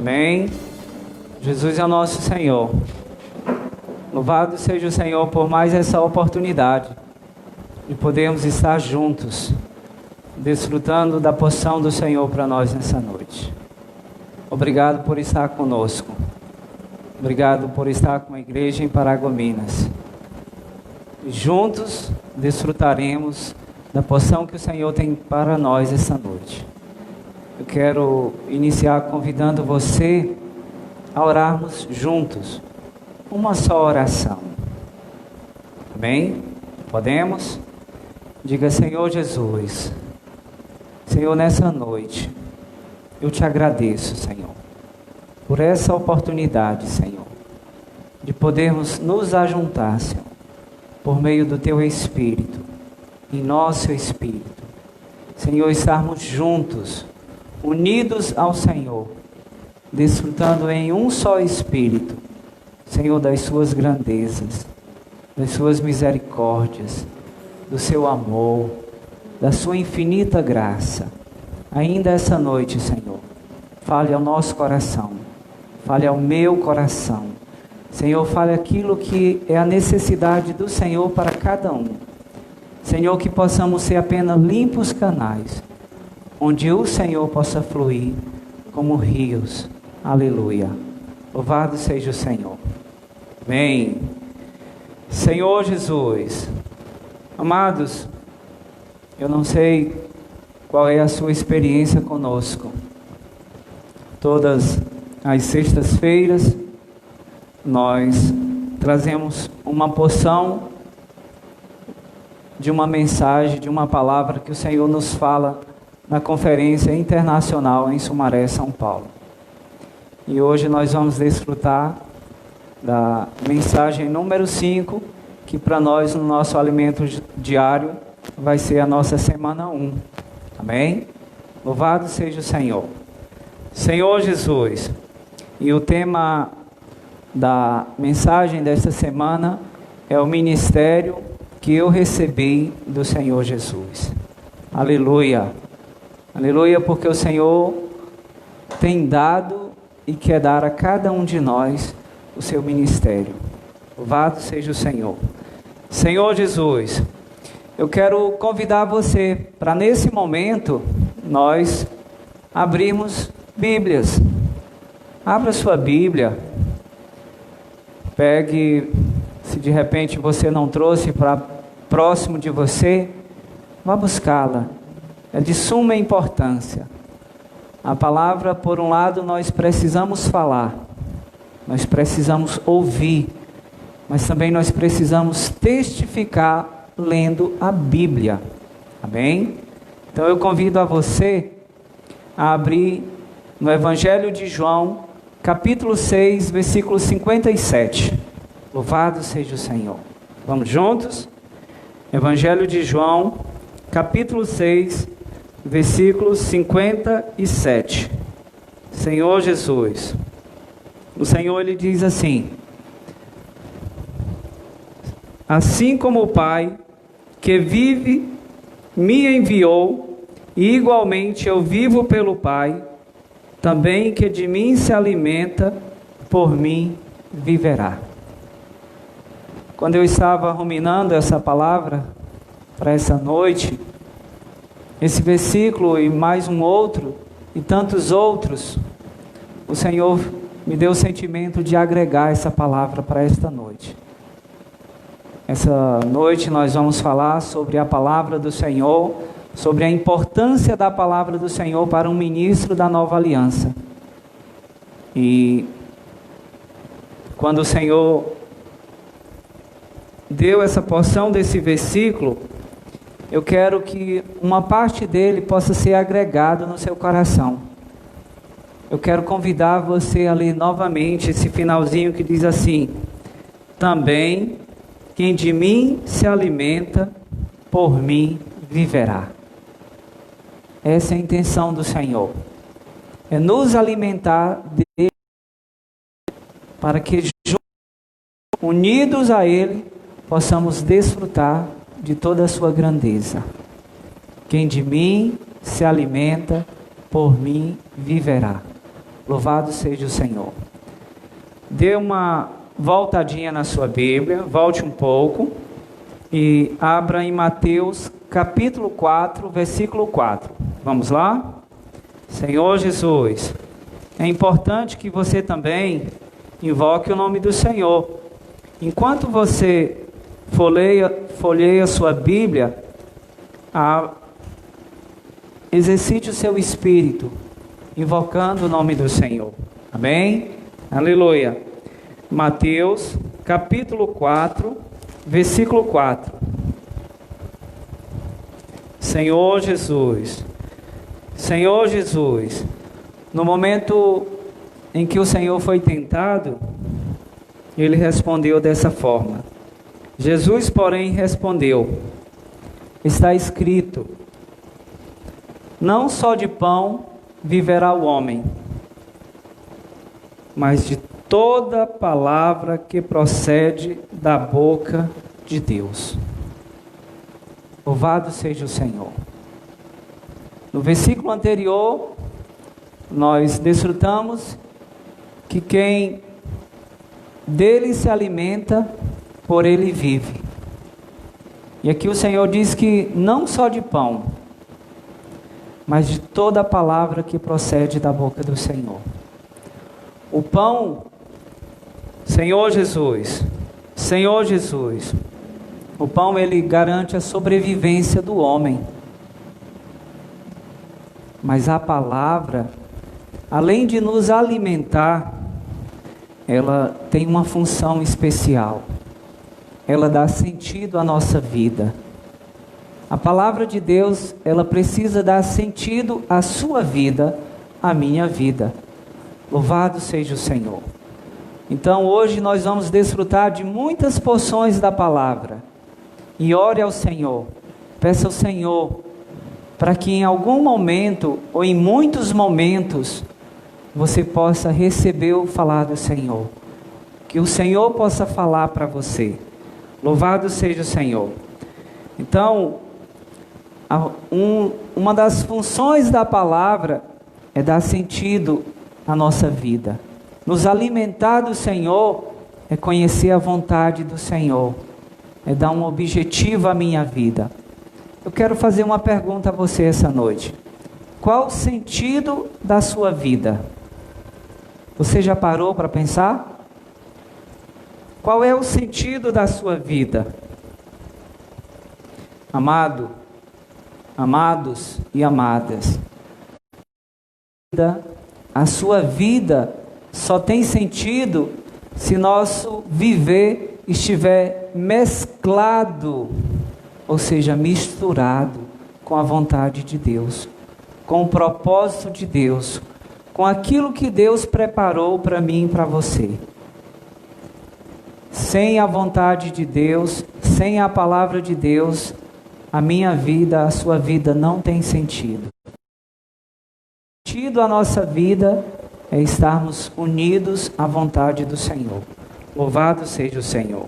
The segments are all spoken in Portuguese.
Amém. Jesus é o nosso Senhor. Louvado seja o Senhor por mais essa oportunidade de podermos estar juntos, desfrutando da porção do Senhor para nós nessa noite. Obrigado por estar conosco. Obrigado por estar com a igreja em Paragominas. E juntos desfrutaremos da porção que o Senhor tem para nós essa noite. Eu quero iniciar convidando você a orarmos juntos, uma só oração. Amém? Podemos? Diga: Senhor Jesus, Senhor, nessa noite, eu te agradeço, Senhor, por essa oportunidade, Senhor, de podermos nos ajuntar, Senhor, por meio do Teu Espírito, em nosso Espírito. Senhor, estarmos juntos, unidos ao Senhor, desfrutando em um só Espírito, Senhor, das Suas grandezas, das Suas misericórdias, do Seu amor, da Sua infinita graça. Ainda essa noite, Senhor, fale ao nosso coração, fale ao meu coração. Senhor, fale aquilo que é a necessidade do Senhor para cada um. Senhor, que possamos ser apenas limpos canais, onde o Senhor possa fluir como rios. Aleluia. Louvado seja o Senhor. Amém. Senhor Jesus, amados, eu não sei qual é a sua experiência conosco. Todas as sextas-feiras nós trazemos uma porção de uma mensagem, de uma palavra que o Senhor nos fala na Conferência Internacional em Sumaré, São Paulo. E hoje nós vamos desfrutar da mensagem número 5, que para nós, no nosso alimento diário, vai ser a nossa semana 1. Amém? Louvado seja o Senhor. Senhor Jesus, e o tema da mensagem desta semana é o ministério que eu recebi do Senhor Jesus. Aleluia. Aleluia, porque o Senhor tem dado e quer dar a cada um de nós o seu ministério. Louvado seja o Senhor. Senhor Jesus, eu quero convidar você para nesse momento nós abrirmos Bíblias. Abra sua Bíblia. Pegue, se de repente você não trouxe para próximo de você, vá buscá-la. É de suma importância. A palavra, por um lado, nós precisamos falar, nós precisamos ouvir, mas também nós precisamos testificar lendo a Bíblia. Amém? Então eu convido a você a abrir no Evangelho de João, capítulo 6, versículo 57. Louvado seja o Senhor. Vamos juntos? Evangelho de João, capítulo 6, versículo 57. Senhor Jesus, o Senhor, Ele diz assim: assim como o Pai que vive me enviou, e igualmente eu vivo pelo Pai, também que de mim se alimenta, por mim viverá. Quando eu estava ruminando essa palavra para essa noite, esse versículo e mais um outro, e tantos outros, o Senhor me deu o sentimento de agregar essa palavra para esta noite. Essa noite nós vamos falar sobre a palavra do Senhor, sobre a importância da palavra do Senhor para um ministro da nova aliança. E quando o Senhor deu essa porção desse versículo, eu quero que uma parte dele possa ser agregado no seu coração. Eu quero convidar você a ler novamente esse finalzinho que diz assim: também quem de mim se alimenta, por mim viverá. Essa é a intenção do Senhor. É nos alimentar dele, para que unidos a Ele, possamos desfrutar de toda a sua grandeza. Quem de mim se alimenta, por mim viverá. Louvado seja o Senhor. Dê uma voltadinha na sua Bíblia, volte um pouco e abra em Mateus capítulo 4, versículo 4. Vamos lá? Senhor Jesus, é importante que você também invoque o nome do Senhor. Enquanto você folheia sua Bíblia, exercite o seu espírito, invocando o nome do Senhor. Amém? Aleluia. Mateus, capítulo 4, versículo 4. Senhor Jesus, Senhor Jesus, no momento em que o Senhor foi tentado, ele respondeu dessa forma. Jesus, porém, respondeu: está escrito, não só de pão viverá o homem, mas de toda palavra que procede da boca de Deus. Louvado seja o Senhor. No versículo anterior, nós desfrutamos que quem dele se alimenta, por ele vive. E aqui o Senhor diz que não só de pão, mas de toda a palavra que procede da boca do Senhor. O pão, Senhor Jesus, Senhor Jesus, o pão ele garante a sobrevivência do homem. Mas a palavra, além de nos alimentar, ela tem uma função especial. Ela dá sentido à nossa vida. A palavra de Deus, ela precisa dar sentido à sua vida, à minha vida. Louvado seja o Senhor. Então hoje nós vamos desfrutar de muitas porções da palavra. E ore ao Senhor, peça ao Senhor, para que em algum momento, ou em muitos momentos, você possa receber o falar do Senhor. Que o Senhor possa falar para você. Louvado seja o Senhor. Então, uma das funções da palavra é dar sentido à nossa vida. Nos alimentar do Senhor é conhecer a vontade do Senhor. É dar um objetivo à minha vida. Eu quero fazer uma pergunta a você essa noite. Qual o sentido da sua vida? Você já parou para pensar? Qual é o sentido da sua vida? Amado, amados e amadas, a sua vida só tem sentido se nosso viver estiver mesclado, ou seja, misturado com a vontade de Deus, com o propósito de Deus, com aquilo que Deus preparou para mim e para você. Sem a vontade de Deus, sem a palavra de Deus, a minha vida, a sua vida não tem sentido. O sentido da nossa vida é estarmos unidos à vontade do Senhor. Louvado seja o Senhor.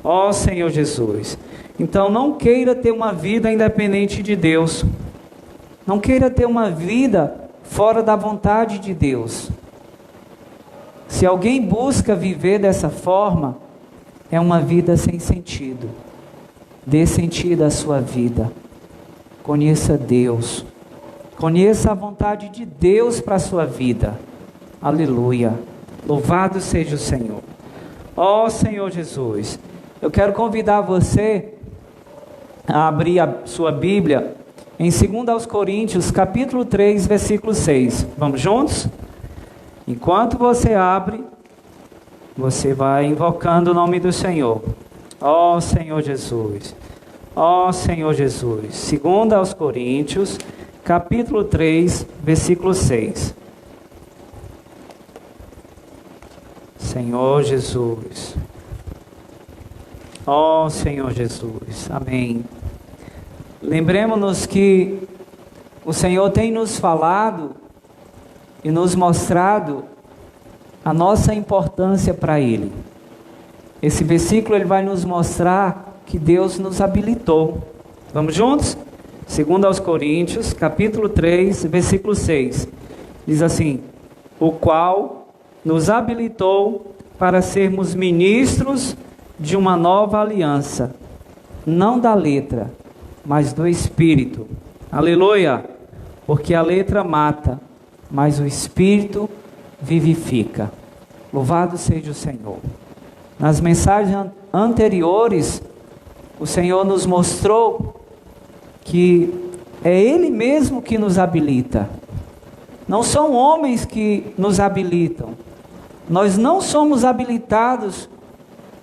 Ó Senhor Jesus. Então não queira ter uma vida independente de Deus. Não queira ter uma vida fora da vontade de Deus. Se alguém busca viver dessa forma, é uma vida sem sentido. Dê sentido à sua vida. Conheça Deus. Conheça a vontade de Deus para a sua vida. Aleluia. Louvado seja o Senhor. Ó Senhor Jesus, eu quero convidar você a abrir a sua Bíblia em 2 Coríntios, capítulo 3, versículo 6. Vamos juntos? Enquanto você abre, você vai invocando o nome do Senhor. Ó Senhor Jesus. Ó Senhor Jesus. 2 Coríntios, capítulo 3, versículo 6. Senhor Jesus. Ó Senhor Jesus. Amém. Lembremos-nos que o Senhor tem nos falado e nos mostrado a nossa importância para Ele. Esse versículo ele vai nos mostrar que Deus nos habilitou. Vamos juntos? 2 Coríntios, capítulo 3, versículo 6. Diz assim: o qual nos habilitou para sermos ministros de uma nova aliança, não da letra, mas do Espírito. Aleluia! Porque a letra mata, mas o Espírito vivifica. Louvado seja o Senhor. Nas mensagens anteriores, o Senhor nos mostrou que é Ele mesmo que nos habilita. Não são homens que nos habilitam. Nós não somos habilitados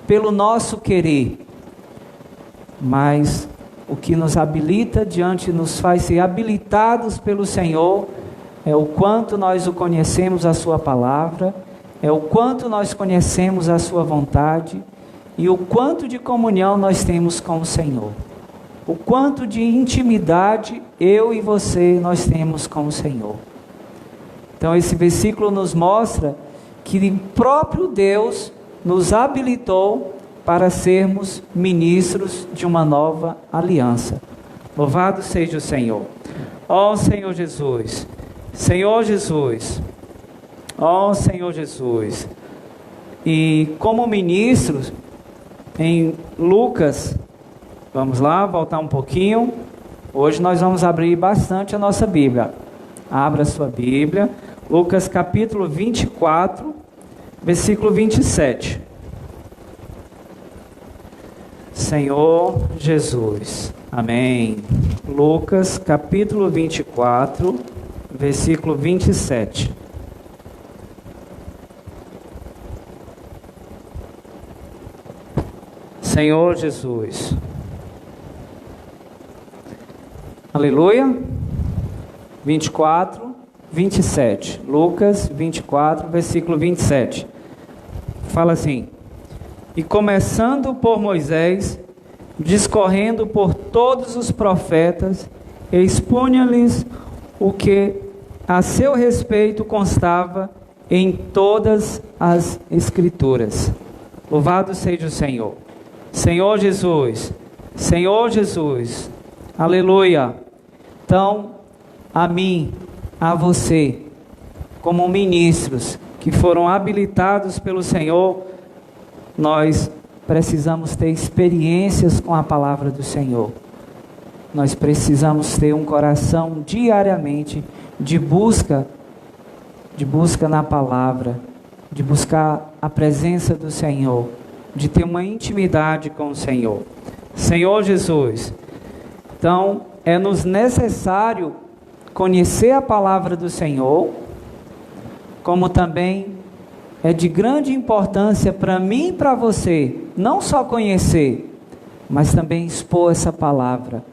pelo nosso querer, mas o que nos habilita diante, nos faz ser habilitados pelo Senhor, é o quanto nós o conhecemos, a sua palavra, é o quanto nós conhecemos a sua vontade e o quanto de comunhão nós temos com o Senhor. O quanto de intimidade eu e você nós temos com o Senhor. Então esse versículo nos mostra que o próprio Deus nos habilitou para sermos ministros de uma nova aliança. Louvado seja o Senhor. Ó Senhor Jesus, Senhor Jesus, ó Senhor Jesus. E como ministros, em Lucas, vamos lá, voltar um pouquinho. Hoje nós vamos abrir bastante a nossa Bíblia. Abra a sua Bíblia, Lucas capítulo 24, versículo 27. Senhor Jesus, amém. Lucas capítulo 24, versículo 27. Senhor Jesus. Aleluia. 24, 27. Lucas 24, versículo 27. Fala assim: e começando por Moisés, discorrendo por todos os profetas, expunha-lhes o que a seu respeito constava em todas as Escrituras. Louvado seja o Senhor. Senhor Jesus, Senhor Jesus, aleluia. Então, a mim, a você, como ministros que foram habilitados pelo Senhor, nós precisamos ter experiências com a palavra do Senhor. Nós precisamos ter um coração diariamente de busca na palavra, de buscar a presença do Senhor, de ter uma intimidade com o Senhor. Senhor Jesus, então é-nos necessário conhecer a palavra do Senhor, como também é de grande importância para mim e para você, não só conhecer, mas também expor essa palavra,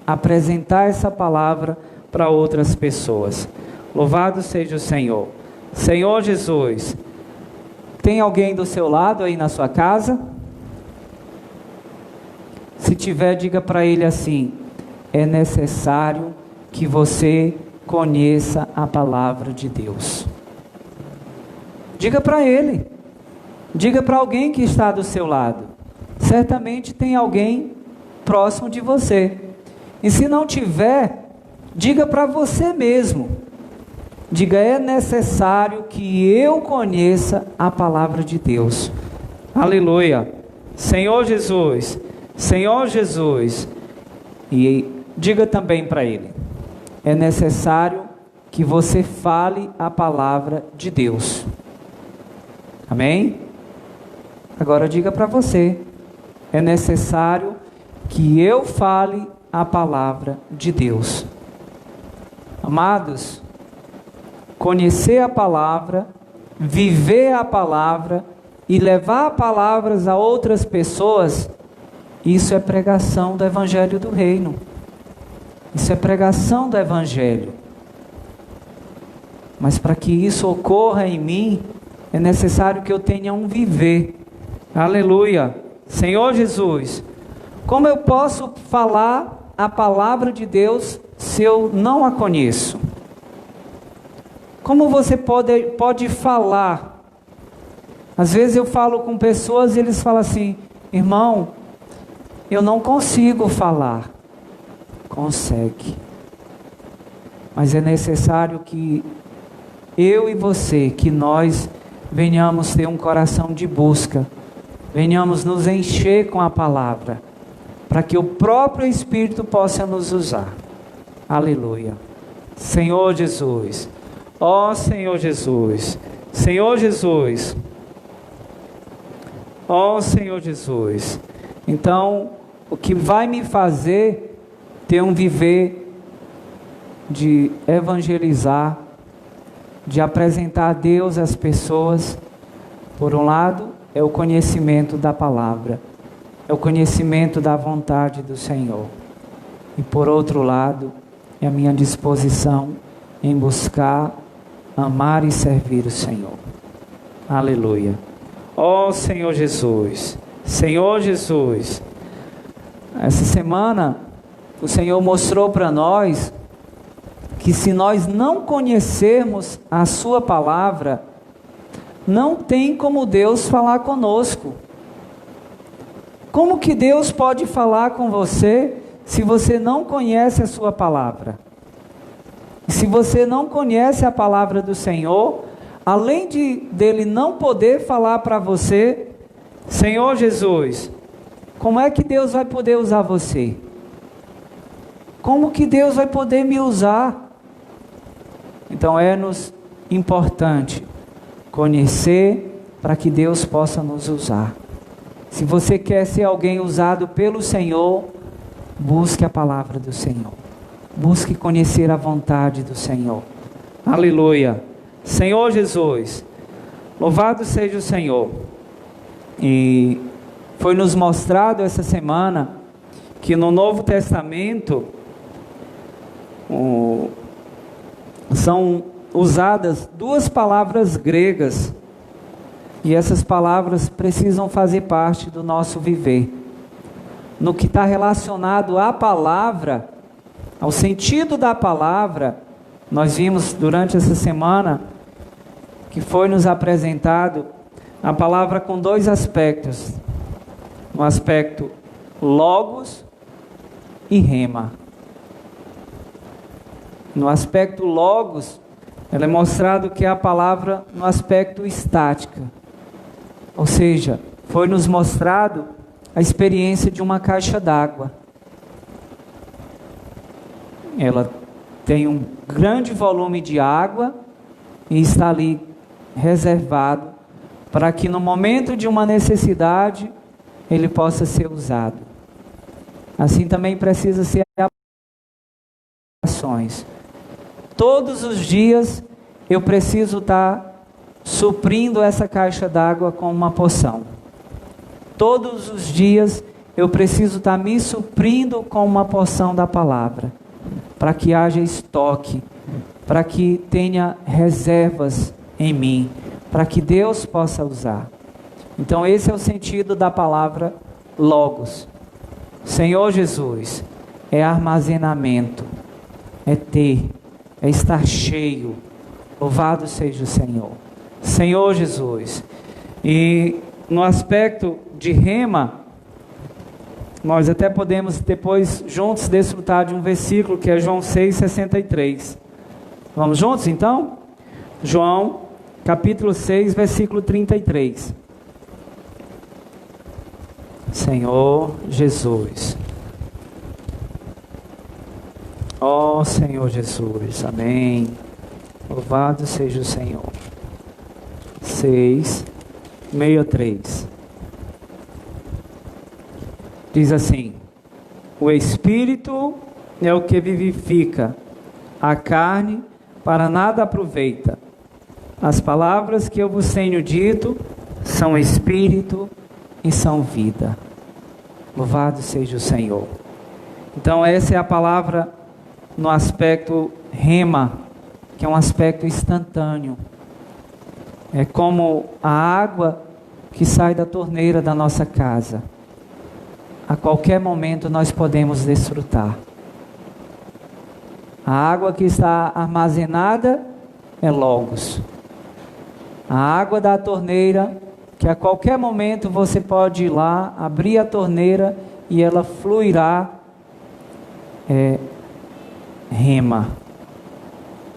apresentar essa palavra para outras pessoas. Louvado seja o Senhor. Senhor Jesus, tem alguém do seu lado aí na sua casa? Se tiver, diga para ele assim: é necessário que você conheça a palavra de Deus. Diga para ele, diga para alguém que está do seu lado. Certamente tem alguém próximo de você. E se não tiver, diga para você mesmo. Diga: é necessário que eu conheça a palavra de Deus. Aleluia. Senhor Jesus, Senhor Jesus. E diga também para ele: é necessário que você fale a palavra de Deus. Amém? Agora diga para você: é necessário que eu fale a palavra de Deus. Amados, conhecer a palavra, viver a palavra e levar palavras a outras pessoas, isso é pregação do Evangelho do Reino. Isso é pregação do Evangelho. Mas para que isso ocorra em mim, é necessário que eu tenha um viver. Aleluia. Senhor Jesus, como eu posso falar a palavra de Deus se eu não a conheço? Como você pode falar? Às vezes eu falo com pessoas e eles falam assim: irmão, eu não consigo falar. Consegue. Mas é necessário que eu e você, que nós venhamos ter um coração de busca, venhamos nos encher com a palavra, para que o próprio Espírito possa nos usar. Aleluia. Senhor Jesus, ó Senhor Jesus, Senhor Jesus, ó Senhor Jesus. Então, o que vai me fazer ter um viver de evangelizar, de apresentar a Deus às pessoas, por um lado, é o conhecimento da palavra, é o conhecimento da vontade do Senhor. E por outro lado, é a minha disposição em buscar, amar e servir o Senhor. Aleluia. Ó Senhor Jesus, Senhor Jesus. Essa semana, o Senhor mostrou para nós que se nós não conhecermos a sua palavra, não tem como Deus falar conosco. Como que Deus pode falar com você se você não conhece a sua palavra? E se você não conhece a palavra do Senhor, além dele não poder falar para você, Senhor Jesus, como é que Deus vai poder usar você? Como que Deus vai poder me usar? Então é-nos importante conhecer para que Deus possa nos usar. Se você quer ser alguém usado pelo Senhor, busque a palavra do Senhor. Busque conhecer a vontade do Senhor. Aleluia. Senhor Jesus, louvado seja o Senhor. E foi nos mostrado essa semana que no Novo Testamento são usadas duas palavras gregas, e essas palavras precisam fazer parte do nosso viver. No que está relacionado à palavra, ao sentido da palavra, nós vimos durante essa semana que foi nos apresentado a palavra com dois aspectos: no aspecto logos e rema. No aspecto logos, ela é mostrado que é a palavra no aspecto estática. Ou seja, foi nos mostrado a experiência de uma caixa d'água. Ela tem um grande volume de água e está ali reservado para que no momento de uma necessidade ele possa ser usado. Assim também precisa ser ações. Todos os dias eu preciso estar suprindo essa caixa d'água com uma porção. Todos os dias eu preciso estar me suprindo com uma porção da palavra, para que haja estoque, para que tenha reservas em mim, para que Deus possa usar. Então esse é o sentido da palavra logos. Senhor Jesus, é armazenamento, é ter, é estar cheio. Louvado seja o Senhor. Senhor Jesus. E no aspecto de rema, nós até podemos depois juntos desfrutar de um versículo que é João 6,63. Vamos juntos então? João capítulo 6, versículo 33. Senhor Jesus. Ó Senhor Jesus, amém. Louvado seja o Senhor. 6:63. Diz assim: o Espírito é o que vivifica, a carne para nada aproveita. As palavras que eu vos tenho dito são Espírito e são vida. Louvado seja o Senhor. Então essa é a palavra no aspecto rema, que é um aspecto instantâneo. É como a água que sai da torneira da nossa casa. A qualquer momento nós podemos desfrutar. A água que está armazenada é logos. A água da torneira, que a qualquer momento você pode ir lá, abrir a torneira e ela fluirá, é rema.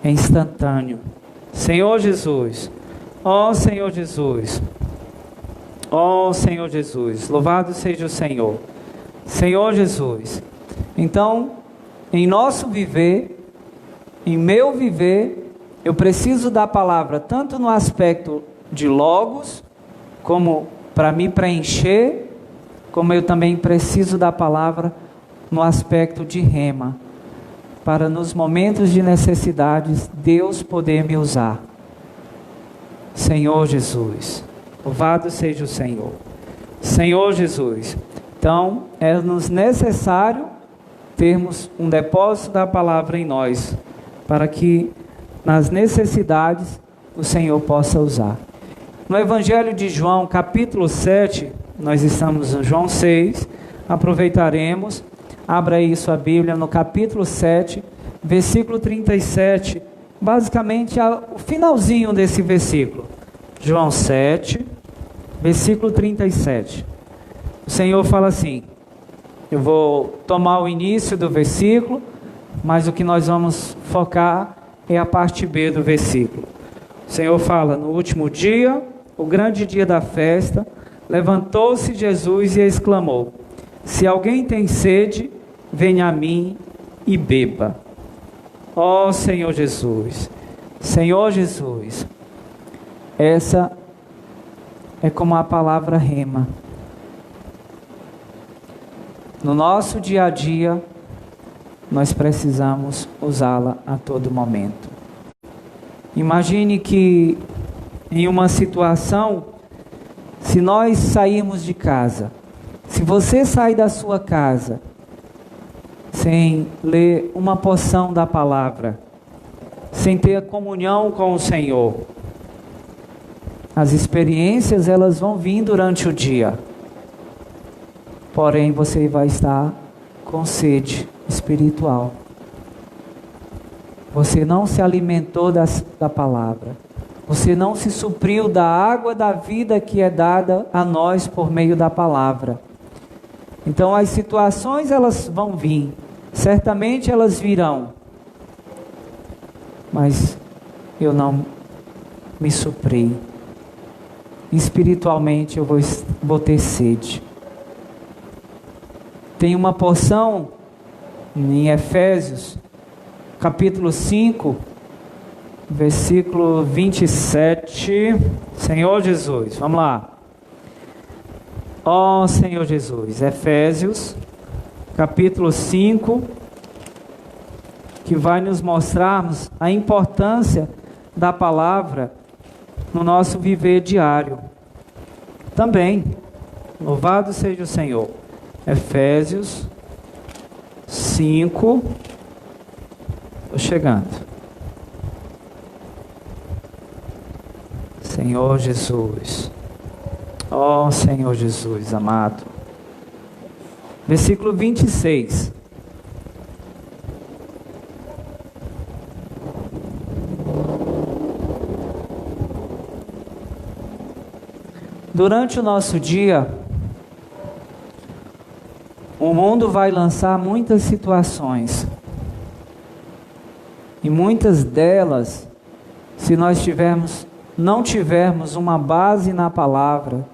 É instantâneo. Senhor Jesus. Ó Senhor Jesus. Ó Senhor Jesus. Louvado seja o Senhor. Senhor Jesus. Então, em nosso viver, em meu viver, eu preciso da palavra, tanto no aspecto de logos, como para me preencher, como eu também preciso da palavra no aspecto de rema, para nos momentos de necessidades, Deus poder me usar. Senhor Jesus, louvado seja o Senhor. Senhor Jesus, então é-nos necessário termos um depósito da palavra em nós, para que nas necessidades o Senhor possa usar. No Evangelho de João, capítulo 7, nós estamos em João 6, aproveitaremos, abra aí sua Bíblia no capítulo 7, versículo 37, basicamente o finalzinho desse versículo. João 7, versículo 37. O Senhor fala assim, eu vou tomar o início do versículo, mas o que nós vamos focar é a parte B do versículo. O Senhor fala, no último dia, o grande dia da festa, levantou-se Jesus e exclamou, se alguém tem sede, venha a mim e beba. Ó Senhor Jesus, Senhor Jesus, essa é como a palavra rema. No nosso dia a dia, nós precisamos usá-la a todo momento. Imagine que em uma situação, se nós sairmos de casa, se você sair da sua casa sem ler uma porção da palavra, sem ter comunhão com o Senhor, as experiências elas vão vir durante o dia, porém você vai estar com sede espiritual. Você não se alimentou da palavra. Você não se supriu da água da vida que é dada a nós por meio da palavra. Então as situações elas vão vir. Certamente elas virão. Mas eu não me supri. Espiritualmente eu vou ter sede. Tem uma porção em Efésios, capítulo 5, versículo 27. Senhor Jesus, vamos lá. Ó Senhor Jesus, Efésios, capítulo 5, que vai nos mostrarmos a importância da palavra no nosso viver diário. Também, louvado seja o Senhor. Efésios 5, estou chegando. Senhor Jesus, ó Senhor Jesus amado. Versículo 26. Durante o nosso dia, o mundo vai lançar muitas situações. E muitas delas, se nós não tivermos uma base na palavra,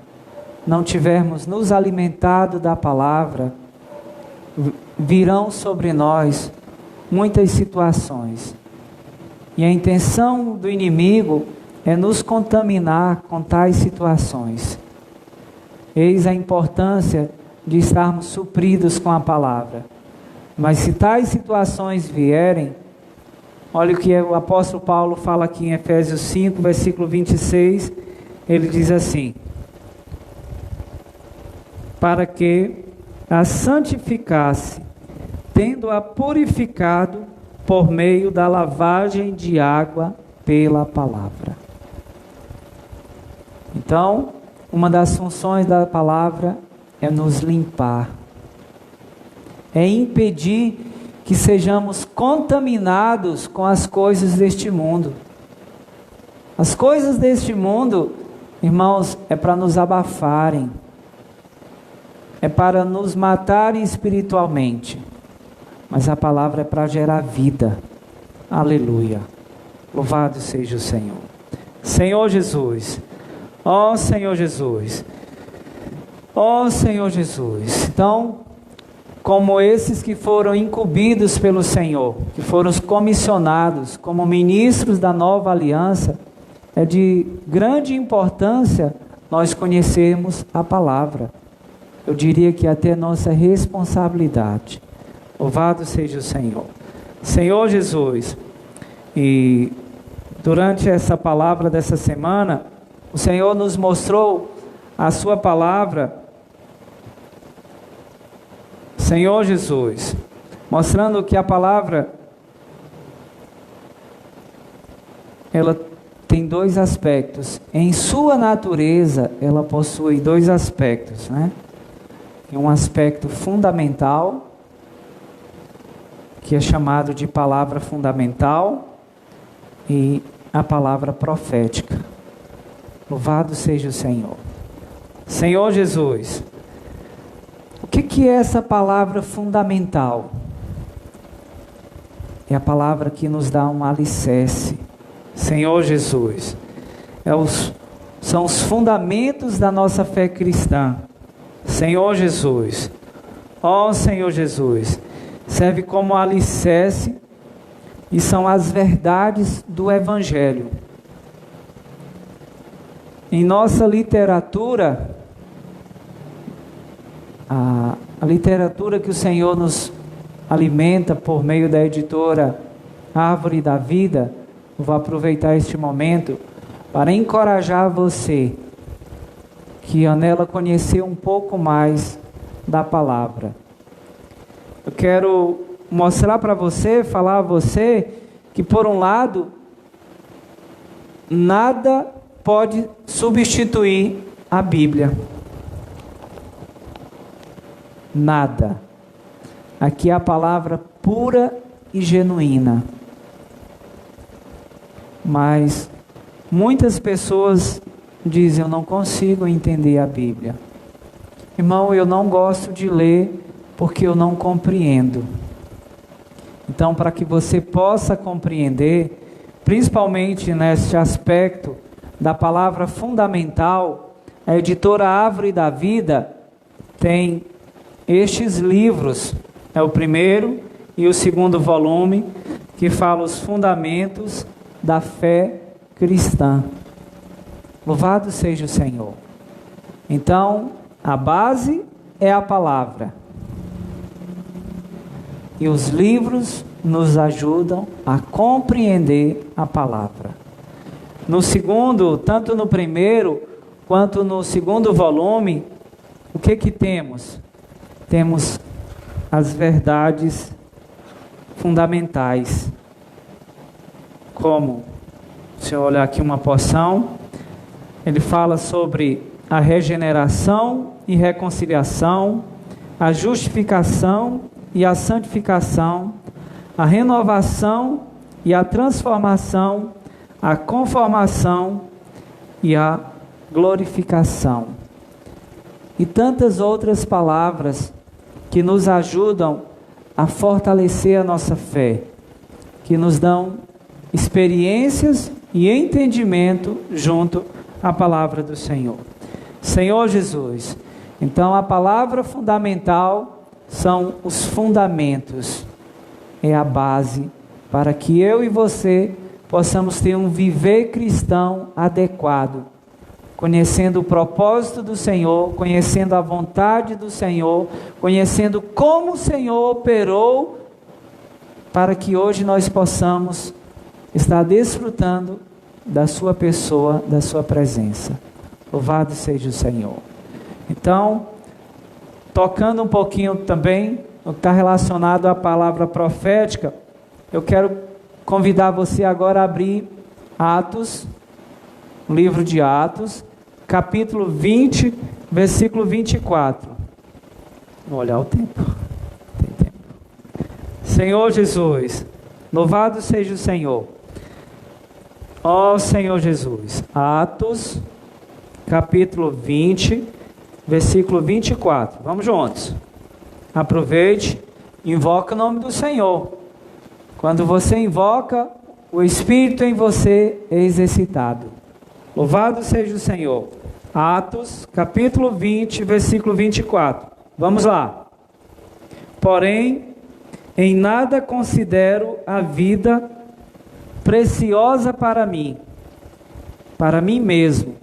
não tivermos nos alimentado da palavra, virão sobre nós muitas situações. E a intenção do inimigo é nos contaminar com tais situações. Eis a importância de estarmos supridos com a palavra. Mas se tais situações vierem, olha o que o apóstolo Paulo fala aqui em Efésios 5, versículo 26, ele diz assim: para que a santificasse, tendo-a purificado por meio da lavagem de água pela palavra. Então, uma das funções da palavra é nos limpar, é impedir que sejamos contaminados com as coisas deste mundo. As coisas deste mundo, irmãos, é para nos abafarem, é para nos matarem espiritualmente, mas a palavra é para gerar vida. Aleluia. Louvado seja o Senhor. Senhor Jesus, ó Senhor Jesus, ó Senhor Jesus. Então, como esses que foram incumbidos pelo Senhor, que foram comissionados como ministros da nova aliança, é de grande importância nós conhecermos a palavra. Eu diria que até nossa responsabilidade. Louvado seja o Senhor. Senhor Jesus, e durante essa palavra dessa semana, o Senhor nos mostrou a sua palavra, Senhor Jesus, mostrando que a palavra, ela tem dois aspectos. Em sua natureza, ela possui dois aspectos, né? Tem um aspecto fundamental, que é chamado de palavra fundamental, e a palavra profética. Louvado seja o Senhor. Senhor Jesus, o que é essa palavra fundamental? É a palavra que nos dá um alicerce. Senhor Jesus, são os fundamentos da nossa fé cristã. Senhor Jesus, ó Senhor Jesus, serve como alicerce e são as verdades do Evangelho. Em nossa literatura, a literatura que o Senhor nos alimenta por meio da editora Árvore da Vida, eu vou aproveitar este momento para encorajar você que anela conhecer um pouco mais da palavra. Eu quero mostrar para você, falar a você, que por um lado, nada pode substituir a Bíblia. Nada. Aqui é a palavra pura e genuína. Mas muitas pessoas dizem, eu não consigo entender a Bíblia. Irmão, eu não gosto de ler porque eu não compreendo. Então, para que você possa compreender, principalmente neste aspecto da palavra fundamental, a editora Árvore da Vida tem estes livros, é o primeiro e o segundo volume, que fala os fundamentos da fé cristã. Louvado seja o Senhor. Então, a base é a palavra. E os livros nos ajudam a compreender a palavra. No segundo, tanto no primeiro quanto no segundo volume, o que temos? Temos as verdades fundamentais. Como, se eu olhar aqui uma porção, ele fala sobre a regeneração e reconciliação, a justificação e a santificação, a renovação e a transformação, a conformação e a glorificação. E tantas outras palavras que nos ajudam a fortalecer a nossa fé, que nos dão experiências e entendimento junto à palavra do Senhor. Senhor Jesus, então a palavra fundamental são os fundamentos, é a base para que eu e você possamos ter um viver cristão adequado, conhecendo o propósito do Senhor, conhecendo a vontade do Senhor, conhecendo como o Senhor operou para que hoje nós possamos estar desfrutando da sua pessoa, da sua presença. Louvado seja o Senhor. Então, tocando um pouquinho também, o que está relacionado à palavra profética, eu quero convidar você agora a abrir Atos, o livro de Atos, capítulo 20, versículo 24. Vou olhar o tempo. Tem tempo. Senhor Jesus, louvado seja o Senhor. Ó Senhor Jesus. Atos, capítulo 20, versículo 24. Vamos juntos. Aproveite, invoca o nome do Senhor. Quando você invoca o Espírito em você é exercitado. Louvado seja o Senhor. Atos, capítulo 20, versículo 24. Vamos lá. Porém, em nada considero a vida preciosa para mim mesmo,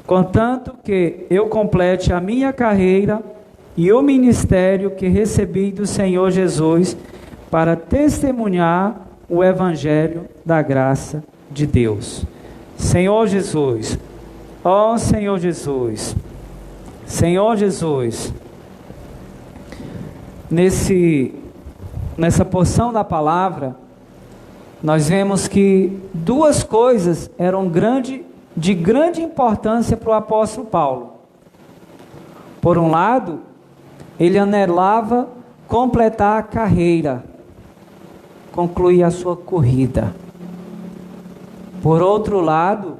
contanto que eu complete a minha carreira e o ministério que recebi do Senhor Jesus para testemunhar o Evangelho da graça de Deus. Senhor Jesus, ó Senhor Jesus, Senhor Jesus, nessa porção da palavra, nós vemos que duas coisas eram de grande importância para o apóstolo Paulo. Por um lado, ele anelava completar a carreira, concluir a sua corrida. Por outro lado,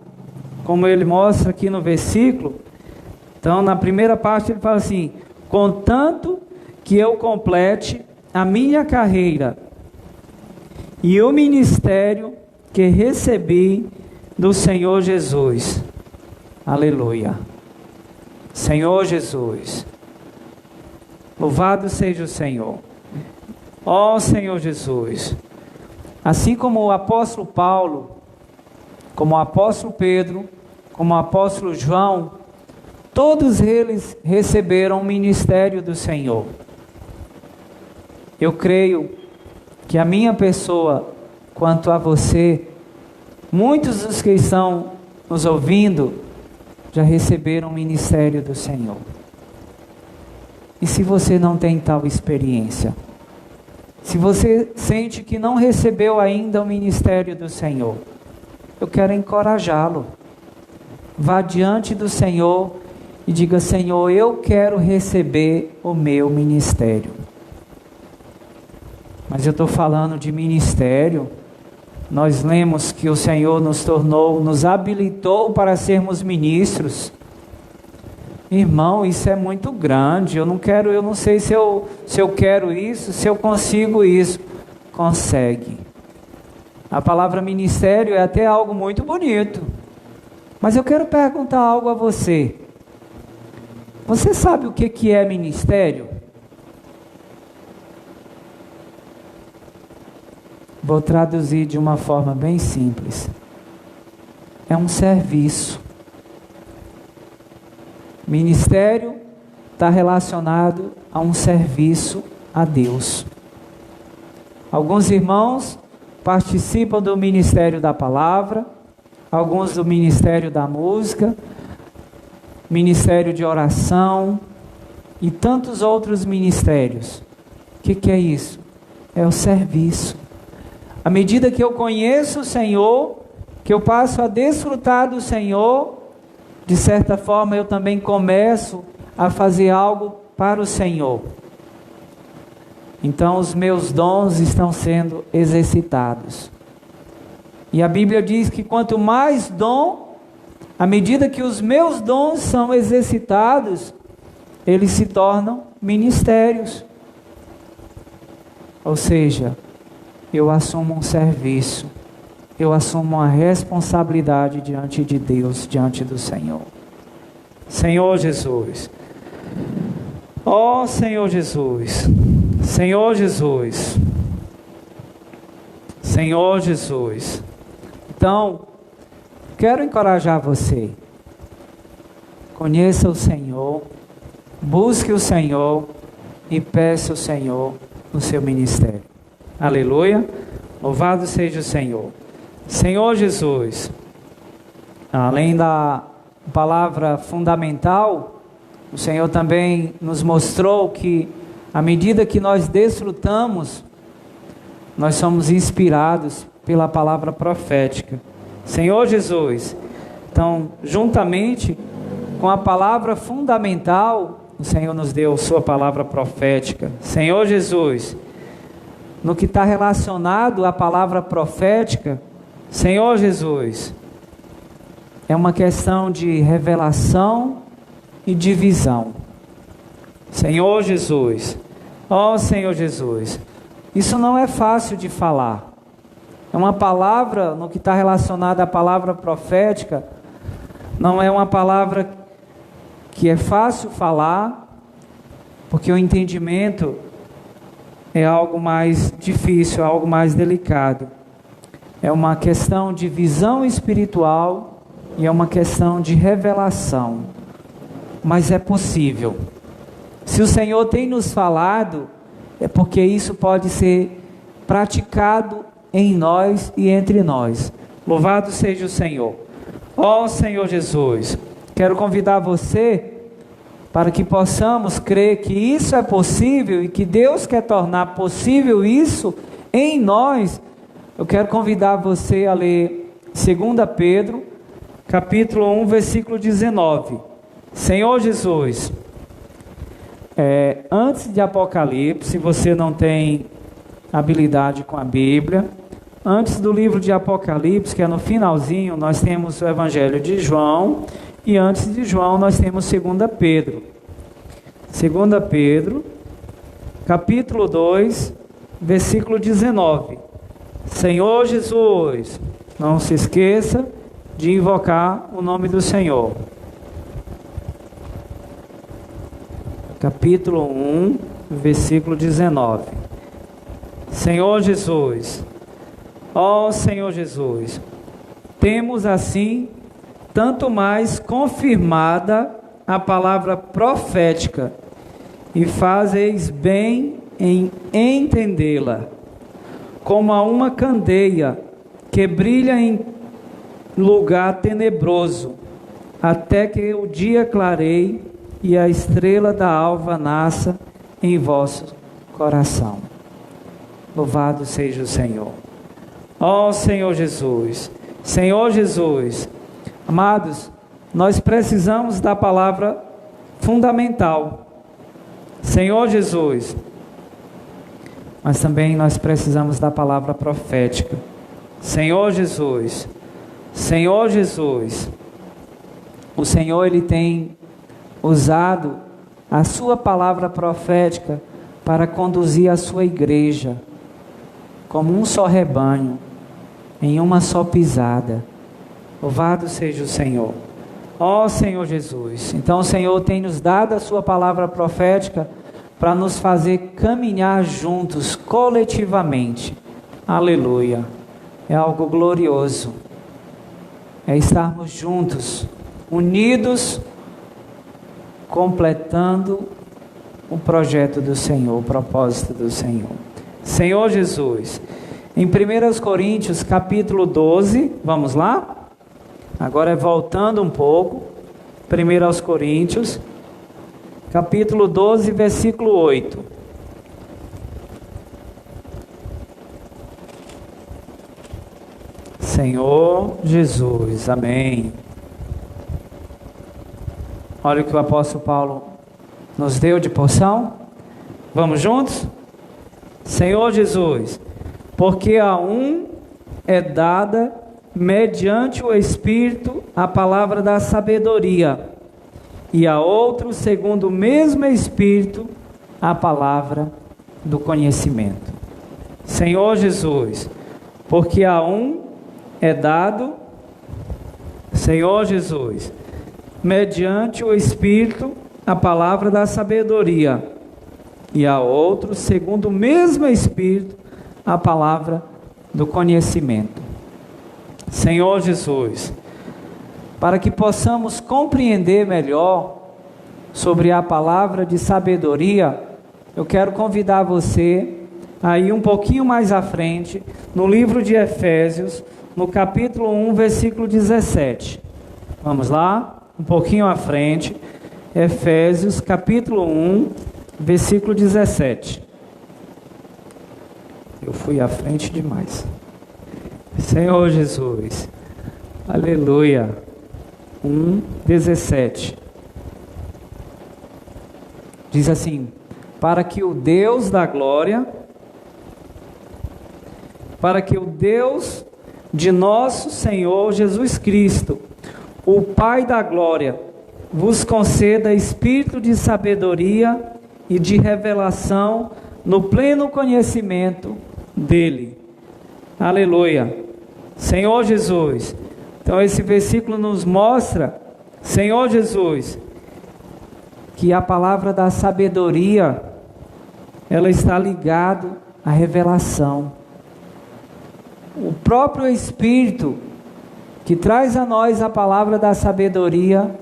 como ele mostra aqui no versículo, então na primeira parte ele fala assim: contanto que eu complete a minha carreira e o ministério que recebi do Senhor Jesus. Aleluia. Senhor Jesus. Louvado seja o Senhor. Ó Senhor Jesus. Assim como o apóstolo Paulo, como o apóstolo Pedro, como o apóstolo João, todos eles receberam o ministério do Senhor. Eu creio que a minha pessoa, quanto a você, muitos dos que estão nos ouvindo, já receberam o ministério do Senhor. E se você não tem tal experiência, se você sente que não recebeu ainda o ministério do Senhor, eu quero encorajá-lo. Vá diante do Senhor e diga: Senhor, eu quero receber o meu ministério. Mas eu estou falando de ministério. Nós lemos que o Senhor nos habilitou para sermos ministros. Irmão, isso é muito grande. Eu não sei se eu quero isso, se eu consigo isso. Consegue. A palavra ministério é até algo muito bonito. Mas eu quero perguntar algo a você. Você sabe o que é ministério? Vou traduzir de uma forma bem simples. É um serviço. Ministério está relacionado a um serviço a Deus. Alguns irmãos participam do ministério da palavra, alguns do ministério da música, ministério de oração e tantos outros ministérios. O que é isso? É o serviço. À medida que eu conheço o Senhor, que eu passo a desfrutar do Senhor, de certa forma eu também começo a fazer algo para o Senhor. Então os meus dons estão sendo exercitados. E a Bíblia diz que quanto mais dom, à medida que os meus dons são exercitados, eles se tornam ministérios. Ou seja, eu assumo um serviço, eu assumo uma responsabilidade diante de Deus, diante do Senhor. Senhor Jesus, ó Senhor Jesus, Senhor Jesus, Senhor Jesus. Então, quero encorajar você. Conheça o Senhor, busque o Senhor e peça o Senhor no seu ministério. Aleluia, louvado seja o Senhor. Senhor Jesus, além da palavra fundamental, o Senhor também nos mostrou que à medida que nós desfrutamos, nós somos inspirados pela palavra profética. Senhor Jesus, então juntamente com a palavra fundamental, o Senhor nos deu sua palavra profética. Senhor Jesus, no que está relacionado à palavra profética, Senhor Jesus, é uma questão de revelação e de visão. Senhor Jesus, ó Senhor Jesus, isso não é fácil de falar. É uma palavra, no que está relacionado à palavra profética, não é uma palavra que é fácil falar, porque o entendimento é algo mais difícil, algo mais delicado. É uma questão de visão espiritual e é uma questão de revelação. Mas é possível. Se o Senhor tem nos falado, é porque isso pode ser praticado em nós e entre nós. Louvado seja o Senhor. Ó Senhor Jesus, quero convidar você para que possamos crer que isso é possível e que Deus quer tornar possível isso em nós. Eu quero convidar você a ler 2 Pedro, capítulo 1, versículo 19. Senhor Jesus, antes de Apocalipse, se você não tem habilidade com a Bíblia, antes do livro de Apocalipse, que é no finalzinho, nós temos o Evangelho de João, e antes de João nós temos 2 Pedro. 2 Pedro, capítulo 2, versículo 19. Senhor Jesus, não se esqueça de invocar o nome do Senhor. Capítulo 1, versículo 19. Senhor Jesus, ó Senhor Jesus, temos assim tanto mais confirmada a palavra profética, e fazeis bem em entendê-la, como a uma candeia que brilha em lugar tenebroso, até que o dia clareie e a estrela da alva nasça em vosso coração. Louvado seja o Senhor. Ó Senhor Jesus, Senhor Jesus, amados, nós precisamos da palavra fundamental, Senhor Jesus, mas também nós precisamos da palavra profética, Senhor Jesus, Senhor Jesus. O Senhor, Ele tem usado a sua palavra profética para conduzir a sua igreja como um só rebanho, em uma só pisada. Louvado seja o Senhor. Ó Senhor Jesus, então o Senhor tem nos dado a sua palavra profética para nos fazer caminhar juntos, coletivamente. Aleluia. É algo glorioso. É estarmos juntos, unidos, completando o projeto do Senhor, o propósito do Senhor. Senhor Jesus, em 1 Coríntios capítulo 12, vamos lá? Agora é voltando um pouco, 1 Coríntios, capítulo 12, versículo 8. Senhor Jesus, amém. Olha o que o apóstolo Paulo nos deu de porção. Vamos juntos? Senhor Jesus, porque a um é dada mediante o Espírito a palavra da sabedoria, e a outro, segundo o mesmo Espírito, a palavra do conhecimento. Senhor Jesus, porque a um é dado, Senhor Jesus, mediante o Espírito, a palavra da sabedoria, e a outro, segundo o mesmo Espírito, a palavra do conhecimento. Senhor Jesus, para que possamos compreender melhor sobre a palavra de sabedoria, eu quero convidar você a ir um pouquinho mais à frente, no livro de Efésios, no capítulo 1, versículo 17. Vamos lá? Um pouquinho à frente, Efésios, capítulo 1, versículo 17. Eu fui à frente demais. Senhor Jesus, aleluia. 1, 17. Diz assim: para que o Deus da glória, para que o Deus de nosso Senhor Jesus Cristo, o Pai da glória, vos conceda espírito de sabedoria e de revelação no pleno conhecimento dele, Aleluia. Senhor Jesus. Então esse versículo nos mostra, Senhor Jesus, que a palavra da sabedoria, ela está ligada à revelação. O próprio Espírito que traz a nós a palavra da sabedoria,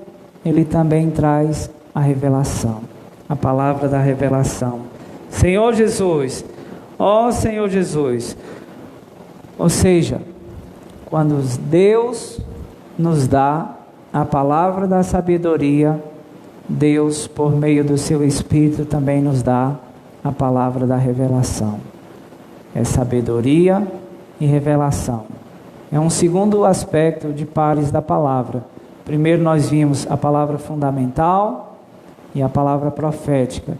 ele também traz a revelação, a palavra da revelação. Senhor Jesus, ó Senhor Jesus, ou seja, quando Deus nos dá a palavra da sabedoria, Deus, por meio do seu Espírito, também nos dá a palavra da revelação. É sabedoria e revelação. É um segundo aspecto de pares da palavra. Primeiro nós vimos a palavra fundamental e a palavra profética.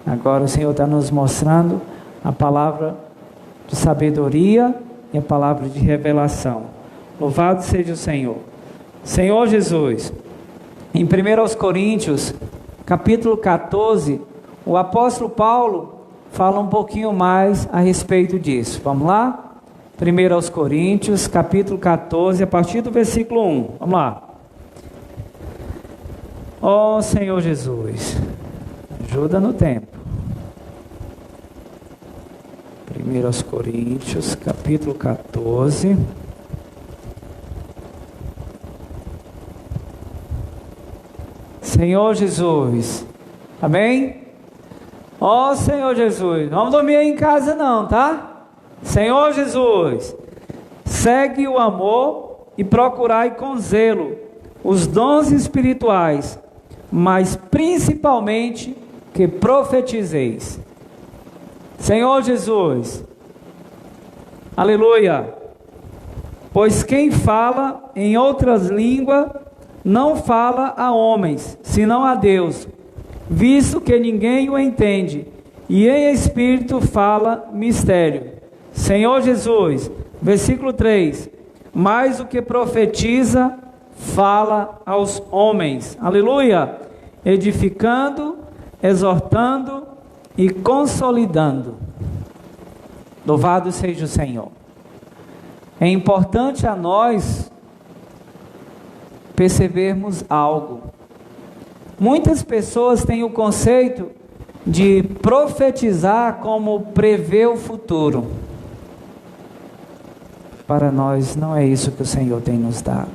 Agora o Senhor está nos mostrando a palavra de sabedoria e a palavra de revelação. Louvado seja o Senhor. Senhor Jesus, em 1 Coríntios, capítulo 14, o apóstolo Paulo fala um pouquinho mais a respeito disso. Vamos lá? 1 Coríntios, capítulo 14, a partir do versículo 1. Vamos lá. Ó Senhor Jesus, ajuda no tempo. 1 Coríntios, capítulo 14. Senhor Jesus, amém? Ó Senhor Jesus, não vamos dormir aí em casa não, tá? Senhor Jesus, segue o amor e procurai com zelo os dons espirituais, mas principalmente que profetizeis. Senhor Jesus, aleluia, pois quem fala em outras línguas não fala a homens, senão a Deus, visto que ninguém o entende, e em espírito fala mistério. Senhor Jesus, versículo 3, mais o que profetiza, fala aos homens, aleluia, edificando, exortando e consolidando. Louvado seja o Senhor. É importante a nós percebermos algo. Muitas pessoas têm o conceito de profetizar como prever o futuro. Para nós não é isso que o Senhor tem nos dado.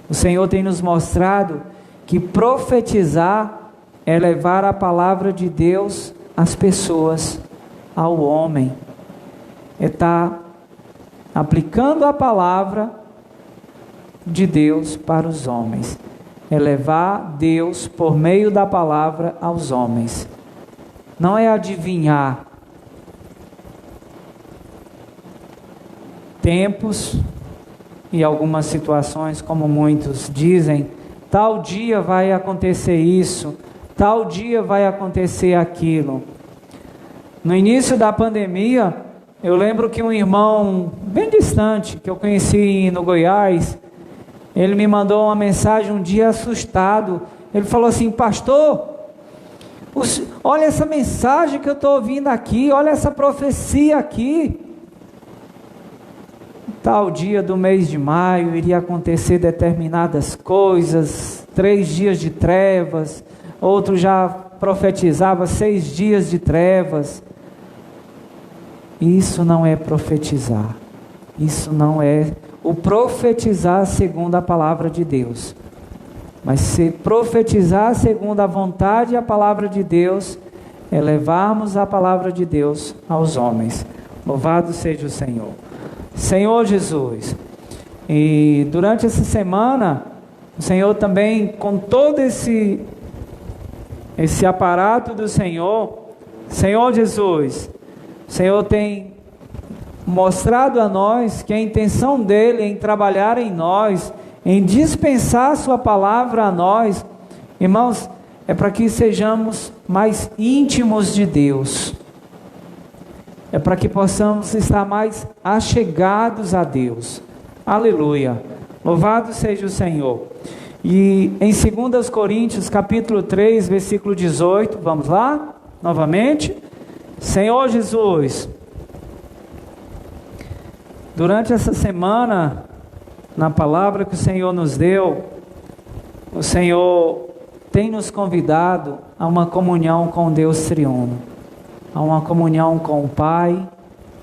O Senhor tem nos mostrado que profetizar é levar a palavra de Deus às pessoas, ao homem. É estar aplicando a palavra de Deus para os homens. É levar Deus por meio da palavra aos homens. Não é adivinhar tempos e algumas situações, como muitos dizem, tal dia vai acontecer isso, tal dia vai acontecer aquilo. No início da pandemia, eu lembro que um irmão bem distante, que eu conheci no Goiás, ele me mandou uma mensagem um dia assustado. Ele falou assim: pastor, olha essa mensagem que eu estou ouvindo aqui, olha essa profecia aqui. Tal dia do mês de maio iria acontecer determinadas coisas, 3 dias de trevas, outro já profetizava 6 dias de trevas. Isso não é profetizar, isso não é o profetizar segundo a palavra de Deus. Mas se profetizar segundo a vontade e a palavra de Deus, é levarmos a palavra de Deus aos homens. Louvado seja o Senhor. Senhor Jesus, e durante essa semana, o Senhor também, com todo esse aparato do Senhor, Senhor Jesus, o Senhor tem mostrado a nós que a intenção dele em trabalhar em nós, em dispensar a sua palavra a nós, irmãos, é para que sejamos mais íntimos de Deus. É para que possamos estar mais achegados a Deus. Aleluia. Louvado seja o Senhor. E em 2 Coríntios, capítulo 3, versículo 18, vamos lá? Novamente. Senhor Jesus, Durante essa semana, na palavra que o Senhor nos deu, o Senhor tem nos convidado a uma comunhão com Deus triuno, a uma comunhão com o Pai,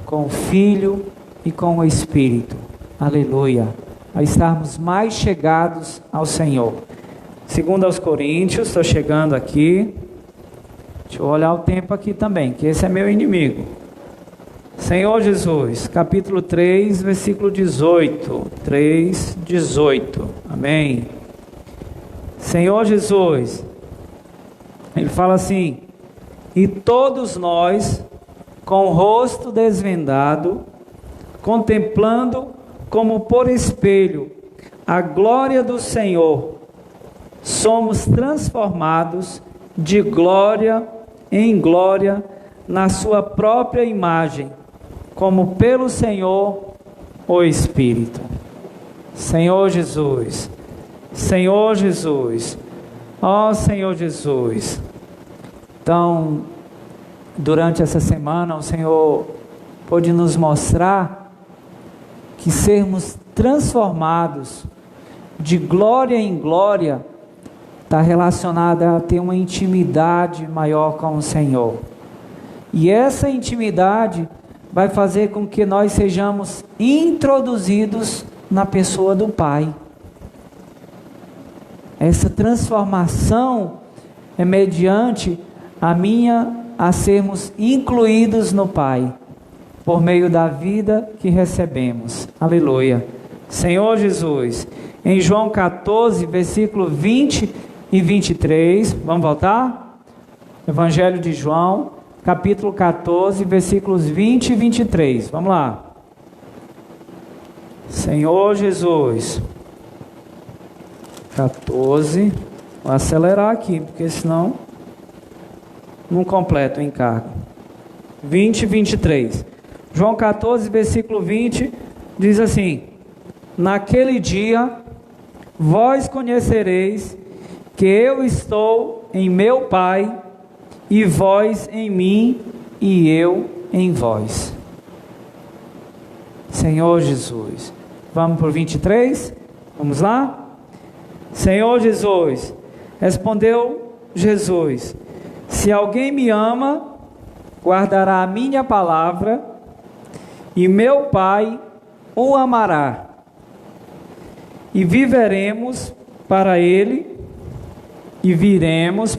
com o Filho e com o Espírito. Aleluia! A estarmos mais chegados ao Senhor. Segundo aos Coríntios, estou chegando aqui. Deixa eu olhar o tempo aqui também, que esse é meu inimigo. Senhor Jesus, capítulo 3, versículo 18. 3, 18. Amém. Senhor Jesus, ele fala assim: e todos nós, com o rosto desvendado, contemplando como por espelho a glória do Senhor, somos transformados de glória em glória na sua própria imagem, como pelo Senhor o Espírito. Senhor Jesus, Senhor Jesus, ó Senhor Jesus. Então, durante essa semana, o Senhor pôde nos mostrar que sermos transformados de glória em glória está relacionada a ter uma intimidade maior com o Senhor. E essa intimidade vai fazer com que nós sejamos introduzidos na pessoa do Pai. Essa transformação é mediante a sermos incluídos no Pai, por meio da vida que recebemos. Aleluia. Senhor Jesus, em João 14, versículo 20 e 23, vamos voltar? Evangelho de João, capítulo 14, versículos 20 e 23, vamos lá. Senhor Jesus, 14, vou acelerar aqui, porque senão não completo o encargo. 20 e 23. João 14, versículo 20, diz assim: naquele dia, vós conhecereis que eu estou em meu Pai, e vós em mim, e eu em vós. Senhor Jesus. Vamos por 23? Vamos lá? Senhor Jesus, respondeu Jesus: se alguém me ama, guardará a minha palavra, e meu Pai o amará, e viveremos para ele, e viremos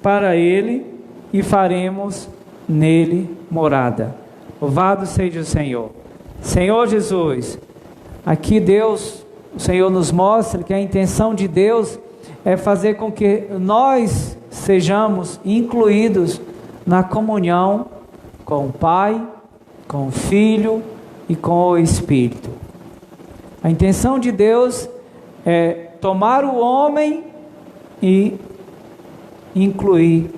para ele, e faremos nele morada. Louvado seja o Senhor. Senhor Jesus, aqui o Senhor nos mostra que a intenção de Deus é fazer com que nós sejamos incluídos na comunhão com o Pai, com o Filho e com o Espírito. A intenção de Deus é tomar o homem e incluir.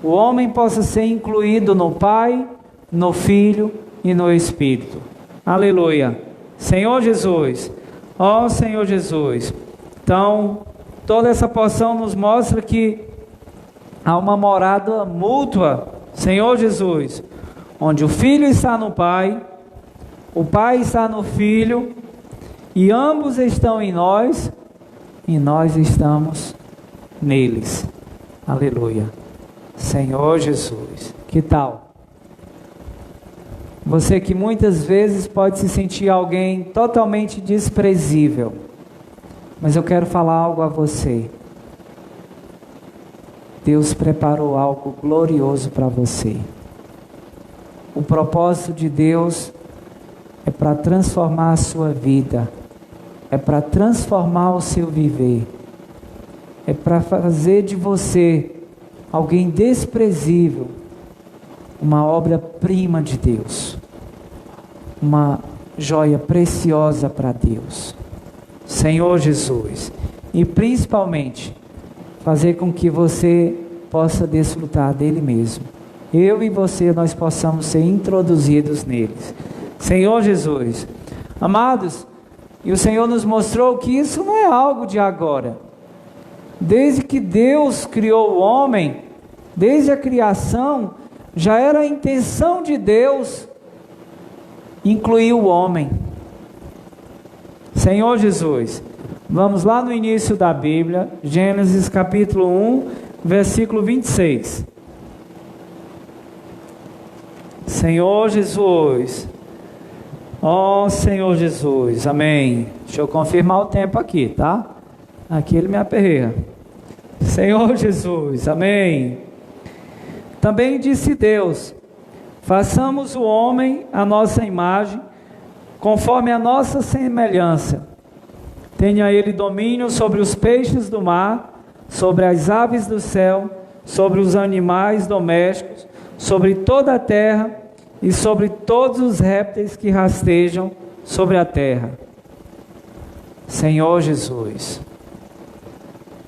O homem possa ser incluído no Pai, no Filho e no Espírito. Aleluia. Senhor Jesus, ó Senhor Jesus. Então, toda essa porção nos mostra que há uma morada mútua, Senhor Jesus, onde o Filho está no Pai, o Pai está no Filho, e ambos estão em nós, e nós estamos neles. Aleluia. Senhor Jesus, que tal? Você que muitas vezes pode se sentir alguém totalmente desprezível, mas eu quero falar algo a você. Deus preparou algo glorioso para você. O propósito de Deus é para transformar a sua vida, é para transformar o seu viver, é para fazer de você alguém desprezível, uma obra-prima de Deus, uma joia preciosa para Deus. Senhor Jesus, e principalmente fazer com que você possa desfrutar dele mesmo. Eu e você, nós possamos ser introduzidos neles. Senhor Jesus, amados, e o Senhor nos mostrou que isso não é algo de agora. Desde que Deus criou o homem, desde a criação, já era a intenção de Deus incluir o homem. Senhor Jesus, vamos lá no início da Bíblia, Gênesis capítulo 1, versículo 26. Senhor Jesus, ó Senhor Jesus, amém. Deixa eu confirmar o tempo aqui, tá? Aqui ele me aperreia. Senhor Jesus, amém. Também disse Deus: façamos o homem à nossa imagem, conforme a nossa semelhança. Tenha ele domínio sobre os peixes do mar, sobre as aves do céu, sobre os animais domésticos, sobre toda a terra e sobre todos os répteis que rastejam sobre a terra. Senhor Jesus,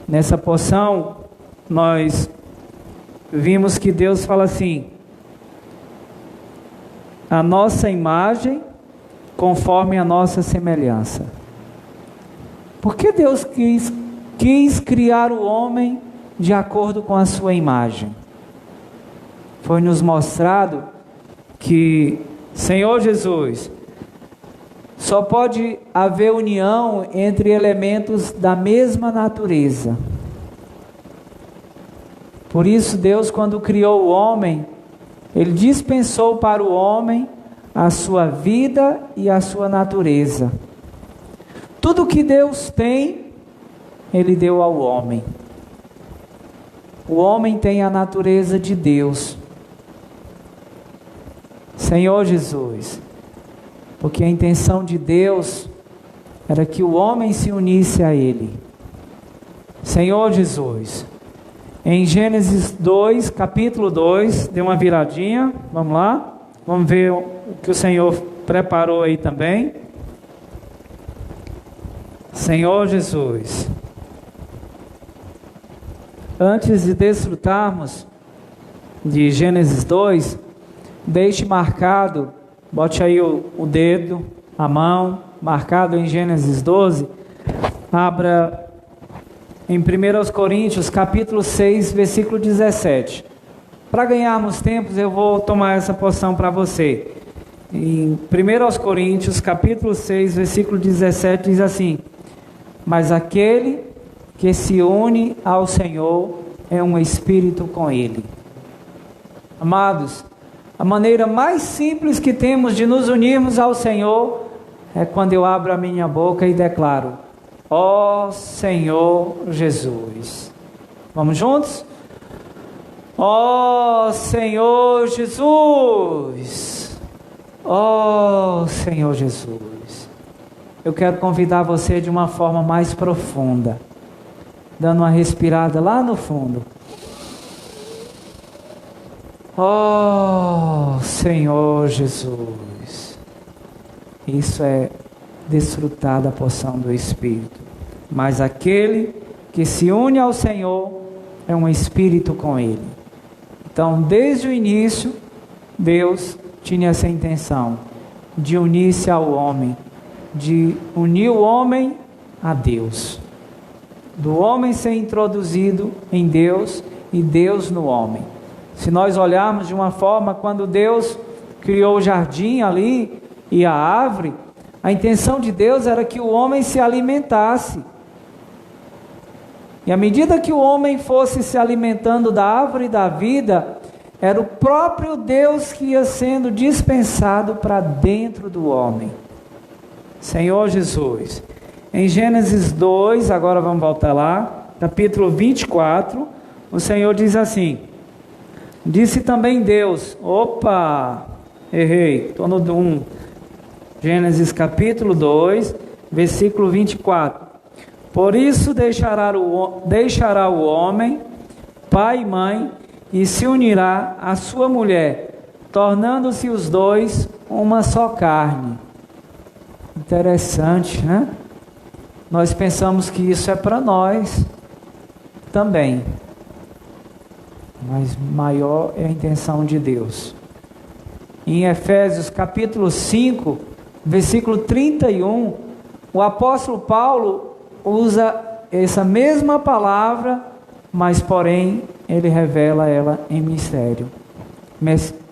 nessa porção nós vimos que Deus fala assim: a nossa imagem conforme a nossa semelhança. Por que Deus quis criar o homem de acordo com a sua imagem? Foi nos mostrado que, Senhor Jesus, só pode haver união entre elementos da mesma natureza. Por isso Deus, quando criou o homem, Ele dispensou para o homem a sua vida e a sua natureza. Tudo que Deus tem, Ele deu ao homem. O homem tem a natureza de Deus. Senhor Jesus, porque a intenção de Deus era que o homem se unisse a Ele. Senhor Jesus, em Gênesis 2, capítulo 2, dê uma viradinha, vamos lá, vamos ver o que o Senhor preparou aí também. Senhor Jesus, antes de desfrutarmos de Gênesis 2, deixe marcado, bote aí o dedo, a mão, marcado em Gênesis 12, abra em 1 Coríntios, capítulo 6, versículo 17. Para ganharmos tempos, eu vou tomar essa porção para você. Em 1 Coríntios, capítulo 6, versículo 17, diz assim: mas aquele que se une ao Senhor é um espírito com Ele. Amados, a maneira mais simples que temos de nos unirmos ao Senhor é quando eu abro a minha boca e declaro: ó Senhor Jesus. Vamos juntos? Ó Senhor Jesus. Ó Senhor Jesus. Eu quero convidar você de uma forma mais profunda, dando uma respirada lá no fundo. Oh, Senhor Jesus. Isso é desfrutar da porção do Espírito. Mas aquele que se une ao Senhor é um espírito com Ele. Então, desde o início, Deus tinha essa intenção de unir-se ao homem, de unir o homem a Deus, do homem ser introduzido em Deus e Deus no homem. Se nós olharmos de uma forma, quando Deus criou o jardim ali e a árvore, a intenção de Deus era que o homem se alimentasse. E à medida que o homem fosse se alimentando da árvore da vida, era o próprio Deus que ia sendo dispensado para dentro do homem. Senhor Jesus, em Gênesis 2, agora vamos voltar lá, capítulo 24, o Senhor diz assim: disse também Deus, errei, estou no 1, Gênesis capítulo 2, versículo 24, por isso deixará o homem, pai e mãe, e se unirá à sua mulher, tornando-se os dois uma só carne. Interessante, né? Nós pensamos que isso é para nós também, mas maior é a intenção de Deus. Em Efésios capítulo 5, versículo 31, o apóstolo Paulo usa essa mesma palavra, mas porém ele revela ela em mistério.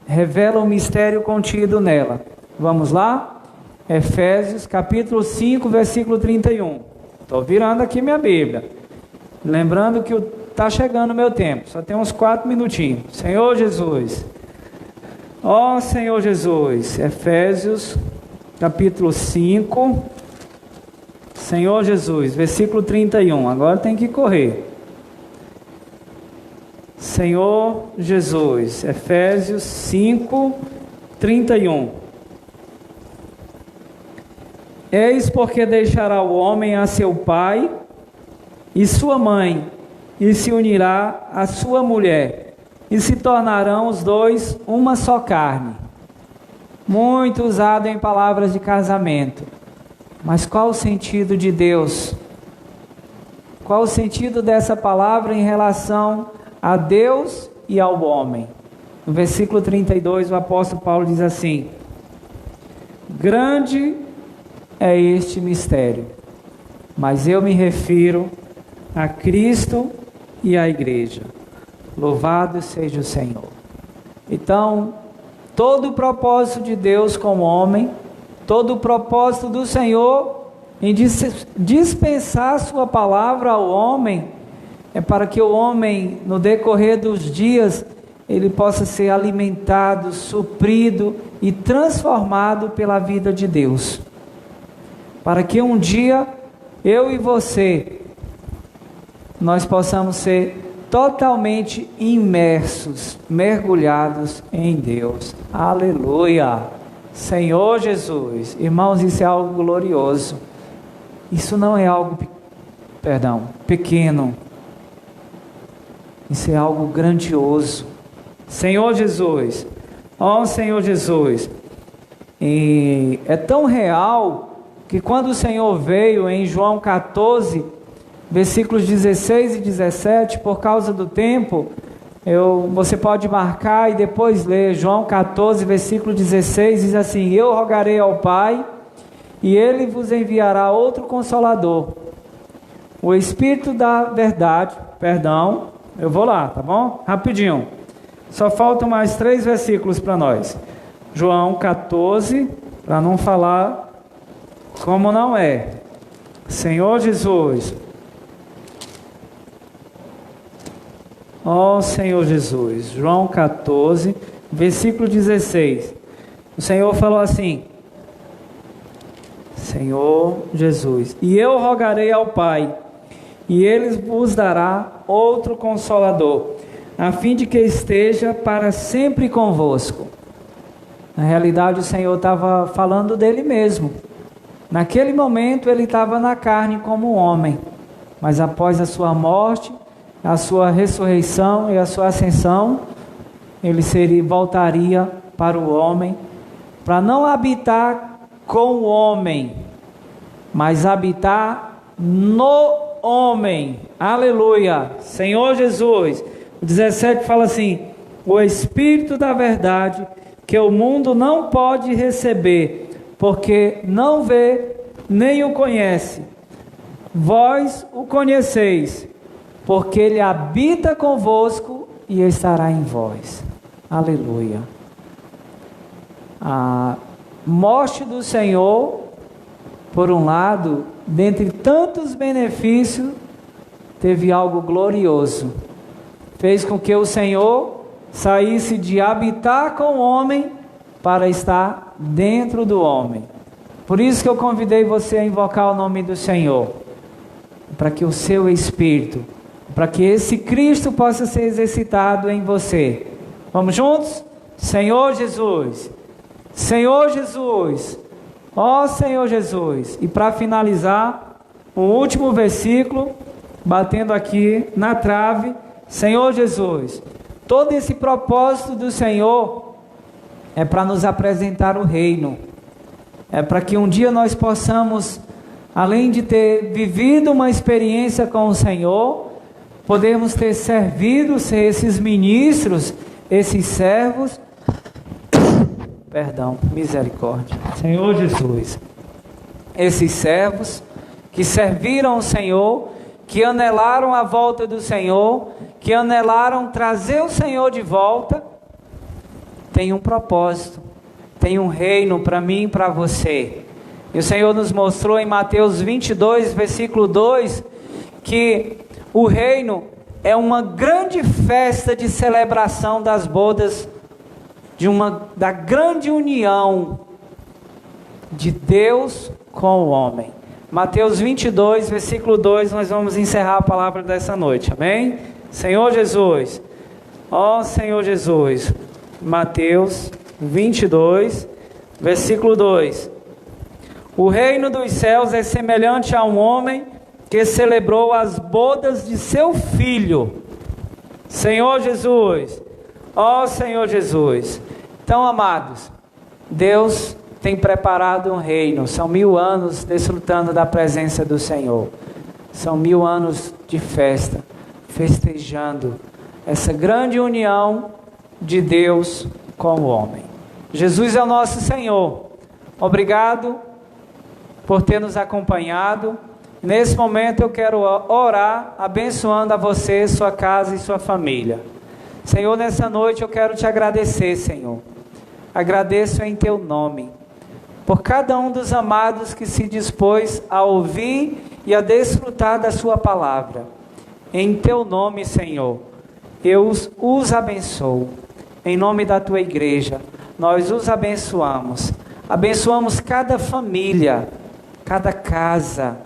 Revela o mistério contido nela. Vamos lá? Efésios capítulo 5, versículo 31. Estou virando aqui minha Bíblia. Lembrando que está chegando o meu tempo. Só tem uns 4 minutinhos. Senhor Jesus. Ó Senhor Jesus. Efésios capítulo 5. Senhor Jesus. Versículo 31. Agora tem que correr. Senhor Jesus. Efésios 5, 31. Eis porque deixará o homem a seu pai e sua mãe, e se unirá à sua mulher, e se tornarão os dois uma só carne. Muito usado em palavras de casamento. Mas qual o sentido de Deus? Qual o sentido dessa palavra em relação a Deus e ao homem? No versículo 32, o apóstolo Paulo diz assim: grande é este mistério, mas eu me refiro a Cristo e à igreja. Louvado seja o Senhor. Então, todo o propósito de Deus com o homem, todo o propósito do Senhor em dispensar sua palavra ao homem, é para que o homem, no decorrer dos dias, ele possa ser alimentado, suprido e transformado pela vida de Deus. Para que um dia, eu e você, nós possamos ser totalmente imersos, mergulhados em Deus. Aleluia! Senhor Jesus. Irmãos, isso é algo glorioso. Isso não é algo, pequeno. Isso é algo grandioso. Senhor Jesus. Ó Senhor Jesus. E é tão real que quando o Senhor veio em João 14, versículos 16 e 17, por causa do tempo, você pode marcar e depois ler. João 14, versículo 16, diz assim: eu rogarei ao Pai, e Ele vos enviará outro Consolador, o Espírito da verdade. Eu vou lá, tá bom? Rapidinho. Só faltam mais 3 versículos para nós. João 14, para não falar como não é. Senhor Jesus. Ó Senhor Jesus. João 14, versículo 16. O Senhor falou assim: Senhor Jesus, e eu rogarei ao Pai, e Ele vos dará outro Consolador, a fim de que esteja para sempre convosco. Na realidade, o Senhor estava falando dele mesmo. Naquele momento ele estava na carne como homem, mas após a sua morte, a sua ressurreição e a sua ascensão, ele voltaria para o homem, para não habitar com o homem, mas habitar no homem. Aleluia! Senhor Jesus. O 17 fala assim: o Espírito da verdade, que o mundo não pode receber, porque não vê nem o conhece. Vós o conheceis, porque Ele habita convosco e estará em vós. Aleluia. A morte do Senhor, por um lado, dentre tantos benefícios, teve algo glorioso. Fez com que o Senhor saísse de habitar com o homem para estar dentro do homem. Por isso que eu convidei você a invocar o nome do Senhor, para que o seu Espírito, para que esse Cristo possa ser exercitado em você. Vamos juntos? Senhor Jesus, Senhor Jesus, ó Senhor Jesus. E para finalizar, o último versículo, batendo aqui na trave: Senhor Jesus. Todo esse propósito do Senhor é para nos apresentar o reino. É para que um dia nós possamos, além de ter vivido uma experiência com o Senhor, podemos ter servido, ser esses ministros, esses servos. Misericórdia. Senhor Jesus. Esses servos que serviram o Senhor, que anelaram a volta do Senhor, que anelaram trazer o Senhor de volta, tem um propósito. tem um reino para mim e para você. E o Senhor nos mostrou em Mateus 22, versículo 2, que o reino é uma grande festa de celebração das bodas, da grande união de Deus com o homem. Mateus 22, versículo 2, nós vamos encerrar a palavra dessa noite, amém? Senhor Jesus, ó Senhor Jesus, Mateus 22, versículo 2. O reino dos céus é semelhante a um homem que celebrou as bodas de seu filho. Senhor Jesus, ó Senhor Jesus. Então, amados, Deus tem preparado um reino. São 1000 anos desfrutando da presença do Senhor. São 1000 anos de festa, festejando essa grande união de Deus com o homem. Jesus é o nosso Senhor. Obrigado por ter nos acompanhado. Nesse momento eu quero orar, abençoando a você, sua casa e sua família. Senhor, nessa noite eu quero te agradecer, Senhor. Agradeço em teu nome, por cada um dos amados que se dispôs a ouvir e a desfrutar da sua palavra. Em teu nome, Senhor, eu os abençoo. Em nome da tua igreja, nós os abençoamos. Abençoamos cada família, cada casa,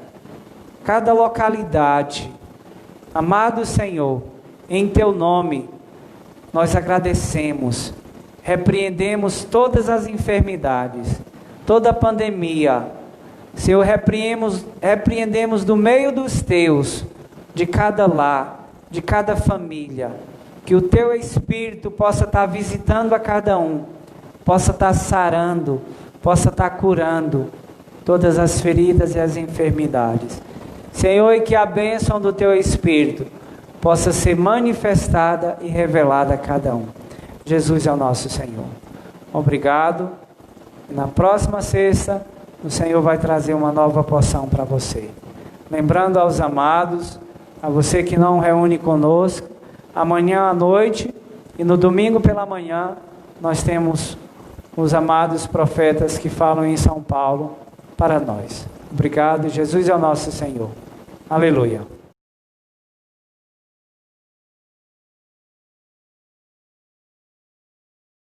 cada localidade. Amado Senhor, em teu nome, nós agradecemos, repreendemos todas as enfermidades, toda a pandemia. Senhor, repreendemos do meio dos teus, de cada lar, de cada família, que o teu Espírito possa estar visitando a cada um, possa estar sarando, possa estar curando todas as feridas e as enfermidades. Senhor, e que a bênção do teu Espírito possa ser manifestada e revelada a cada um. Jesus é o nosso Senhor. Obrigado. Na próxima sexta, o Senhor vai trazer uma nova porção para você. Lembrando aos amados, a você que não reúne conosco, amanhã à noite e no domingo pela manhã, nós temos os amados profetas que falam em São Paulo para nós. Obrigado. Jesus é o nosso Senhor. Aleluia.